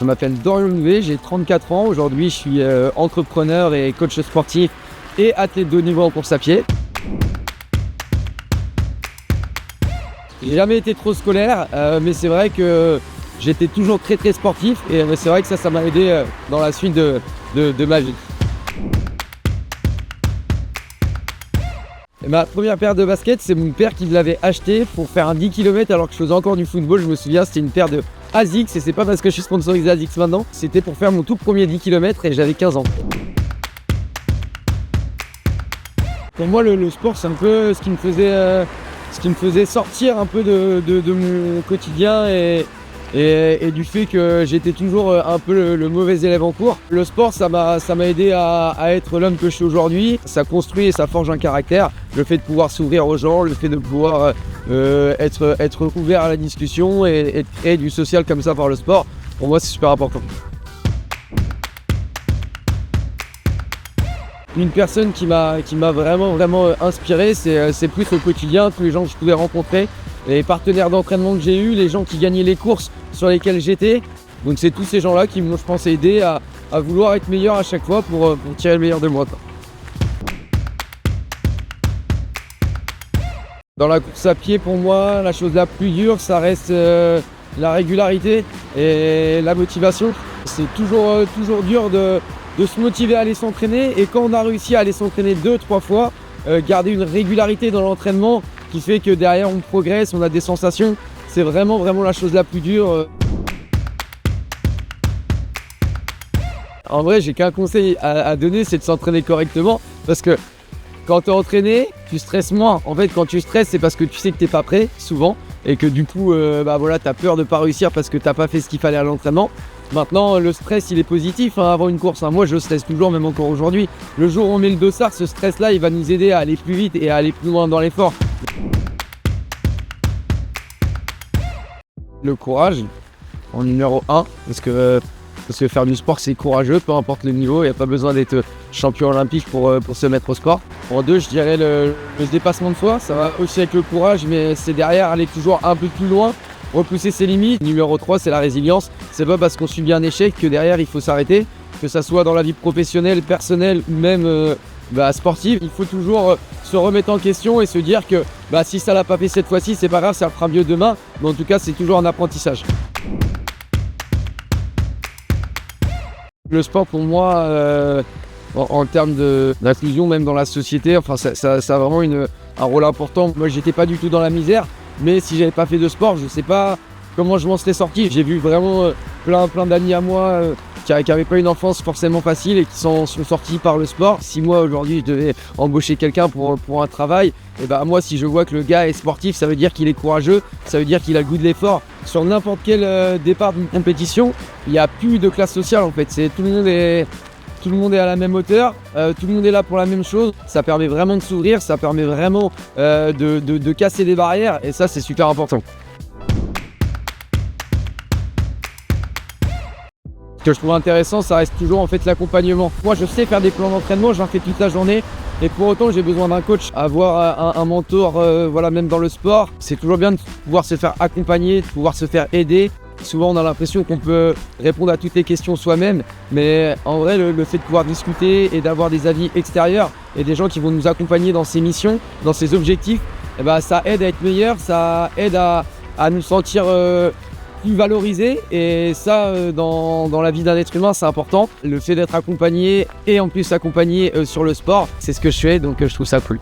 Je m'appelle Dorian Louvet, j'ai 34 ans. Aujourd'hui, je suis entrepreneur et coach sportif et athlète de haut niveau en course à pied. J'ai jamais été trop scolaire, mais c'est vrai que j'étais toujours très sportif et c'est vrai que ça m'a aidé dans la suite de ma vie. Et ma première paire de baskets, c'est mon père qui me l'avait acheté pour faire un 10 km alors que je faisais encore du football. Je me souviens, c'était une paire de ASICS et c'est pas parce que je suis sponsorisé ASICS maintenant. C'était pour faire mon tout premier 10 km et j'avais 15 ans. Pour moi, le sport, c'est un peu ce qui me faisait sortir un peu de mon quotidien et du fait que j'étais toujours un peu le mauvais élève en cours. Le sport, ça m'a aidé à être l'homme que je suis aujourd'hui. Ça construit et ça forge un caractère. Le fait de pouvoir s'ouvrir aux gens, le fait de pouvoir être ouvert à la discussion et de créer du social comme ça par le sport, pour moi, c'est super important. Une personne qui m'a vraiment inspiré, c'est plus au quotidien, tous les gens que je pouvais rencontrer, les partenaires d'entraînement que j'ai eus, les gens qui gagnaient les courses sur lesquelles j'étais. Donc c'est tous ces gens-là qui m'ont, je pense, aidé à vouloir être meilleur à chaque fois pour tirer le meilleur de moi, quoi. Dans la course à pied, pour moi, la chose la plus dure, ça reste la régularité et la motivation. C'est toujours dur de se motiver à aller s'entraîner, et quand on a réussi à aller s'entraîner 2-3 fois, garder une régularité dans l'entraînement qui fait que derrière on progresse, on a des sensations, c'est vraiment la chose la plus dure. En vrai, j'ai qu'un conseil à donner, c'est de s'entraîner correctement, parce que quand tu es entraîné, tu stresses moins. En fait, quand tu stresses, c'est parce que tu sais que tu n'es pas prêt, souvent, et que du coup, tu as peur de ne pas réussir parce que tu n'as pas fait ce qu'il fallait à l'entraînement. Maintenant, le stress, il est positif avant une course. Moi, je stresse toujours, même encore aujourd'hui. Le jour où on met le dossard, ce stress-là, il va nous aider à aller plus vite et à aller plus loin dans l'effort. Le courage, en numéro 1, parce que faire du sport, c'est courageux, peu importe le niveau. Il n'y a pas besoin d'être champion olympique pour se mettre au sport. En 2, je dirais le dépassement de soi. Ça va aussi avec le courage, mais c'est derrière aller toujours un peu plus loin, repousser ses limites. Numéro 3, c'est la résilience. C'est pas parce qu'on subit un échec que derrière il faut s'arrêter, que ça soit dans la vie professionnelle, personnelle ou même sportive. Il faut toujours se remettre en question et se dire que si ça l'a pas fait cette fois-ci, c'est pas grave, ça le fera mieux demain. Mais en tout cas, c'est toujours un apprentissage. Le sport, pour moi, en termes d'inclusion même dans la société, ça a vraiment un rôle important. Moi, j'étais pas du tout dans la misère, mais si j'avais pas fait de sport, je sais pas comment je m'en serais sorti. J'ai vu vraiment plein d'amis à moi qui n'avaient pas une enfance forcément facile et qui sont sortis par le sport. Si moi aujourd'hui je devais embaucher quelqu'un pour un travail, et moi, si je vois que le gars est sportif, ça veut dire qu'il est courageux, ça veut dire qu'il a le goût de l'effort. Sur n'importe quel départ d'une compétition, il n'y a plus de classe sociale en fait. Tout le monde est à la même hauteur, tout le monde est là pour la même chose. Ça permet vraiment de s'ouvrir, ça permet vraiment de casser des barrières, et ça, c'est super important. Ce que je trouve intéressant, ça reste toujours en fait l'accompagnement. Moi, je sais faire des plans d'entraînement, j'en fais toute la journée, et pour autant, j'ai besoin d'un coach. Avoir un mentor, même dans le sport, c'est toujours bien de pouvoir se faire accompagner, de pouvoir se faire aider. Souvent, on a l'impression qu'on peut répondre à toutes les questions soi-même, mais en vrai, le fait de pouvoir discuter et d'avoir des avis extérieurs et des gens qui vont nous accompagner dans ces missions, dans ces objectifs, ça aide à être meilleur, ça aide à nous sentir plus valorisés, et ça, dans la vie d'un être humain, c'est important. Le fait d'être accompagné et en plus accompagné sur le sport, c'est ce que je fais, donc je trouve ça cool.